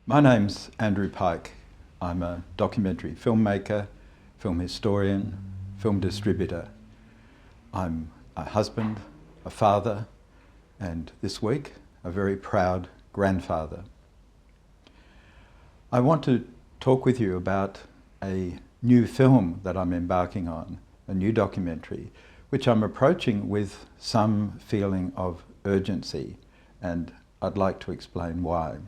My name's Andrew Pike. I'm a documentary filmmaker, film historian, film distributor. I'm a husband, a father, and this week, a very proud grandfather. I want to talk with you about a new film that I'm embarking on, a new documentary, which I'm approaching with some feeling of urgency, and I'd like to explain why.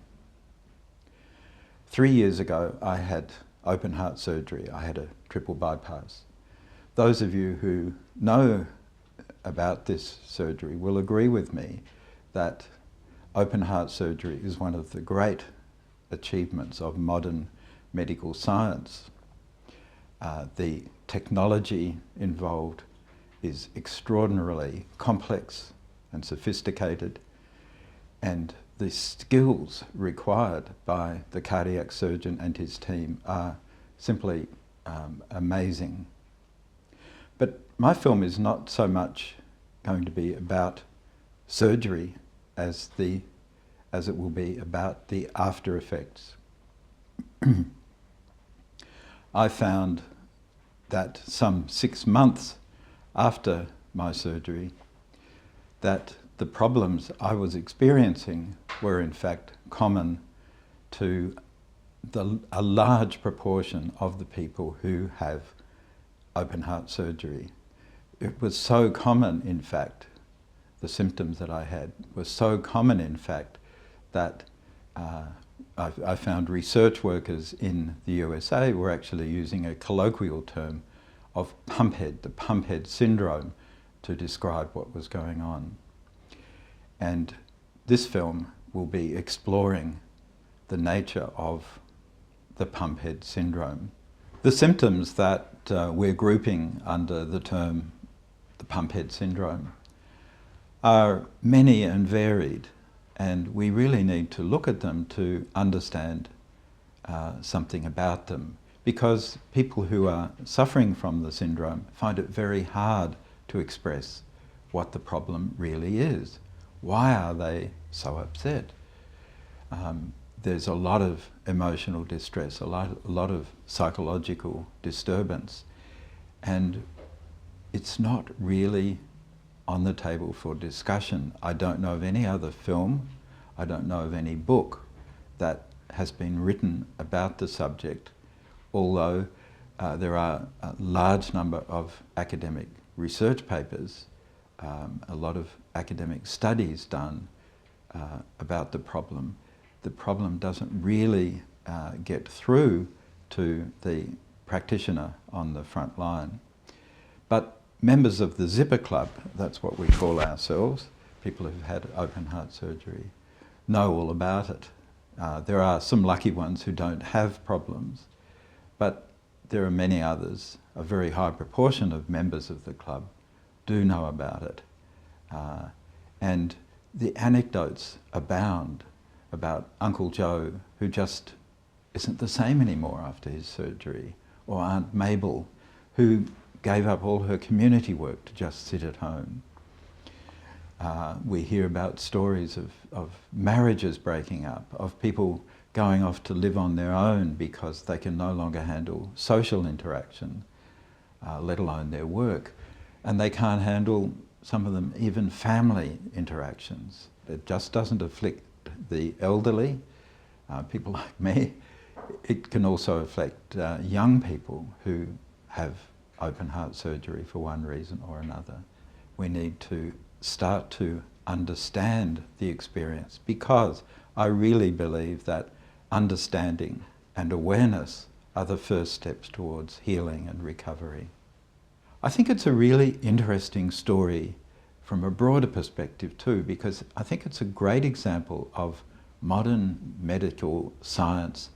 3 years ago, I had open heart surgery. I had a triple bypass. Those of you who know about this surgery will agree with me that open heart surgery is one of the great achievements of modern medical science. The technology involved is extraordinarily complex and sophisticated, and the skills required by the cardiac surgeon and his team are simply amazing. But my film is not so much going to be about surgery as it will be about the after effects. I found that some 6 months after my surgery, that the problems I was experiencing were in fact common to a large proportion of the people who have open heart surgery. It was so common, in fact, the symptoms that I had were so common, in fact, that I found research workers in the USA were actually using a colloquial term of Pumphead, the Pumphead syndrome, to describe what was going on. And this film will be exploring the nature of the Pumphead syndrome. The symptoms that we're grouping under the term the Pumphead syndrome are many and varied, and we really need to look at them to understand something about them, because people who are suffering from the syndrome find it very hard to express what the problem really is. Why are they so upset? There's a lot of emotional distress, a lot of psychological disturbance, and it's not really on the table for discussion. I don't know of any other film, I don't know of any book that has been written about the subject, although there are a large number of academic research papers, a lot of academic studies done about the problem. The problem doesn't really get through to the practitioner on the front line. But members of the Zipper Club, that's what we call ourselves, people who've had open heart surgery, know all about it. There are some lucky ones who don't have problems, but there are many others. A very high proportion of members of the club do know about it. And the anecdotes abound about Uncle Joe, who just isn't the same anymore after his surgery, or Aunt Mabel, who gave up all her community work to just sit at home. We hear about stories of marriages breaking up, of people going off to live on their own because they can no longer handle social interaction, let alone their work. And they can't handle, some of them, even family interactions. It just doesn't afflict the elderly, people like me. It can also affect young people who have open heart surgery for one reason or another. We need to start to understand the experience, because I really believe that understanding and awareness are the first steps towards healing and recovery. I think it's a really interesting story from a broader perspective too, because I think it's a great example of modern medical science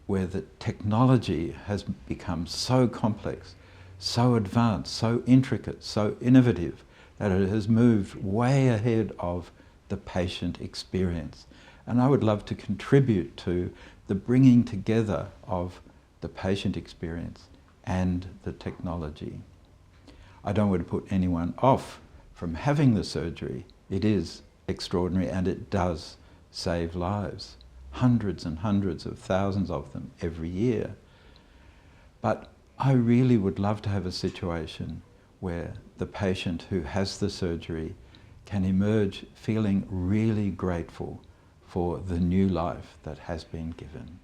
where the technology has become so complex, so advanced, so intricate, so innovative, that it has moved way ahead of the patient experience. And I would love to contribute to the bringing together of the patient experience and the technology. I don't want to put anyone off from having the surgery. It is extraordinary and it does save lives. hundreds and hundreds of thousands of them every year. But I really would love to have a situation where the patient who has the surgery can emerge feeling really grateful for the new life that has been given.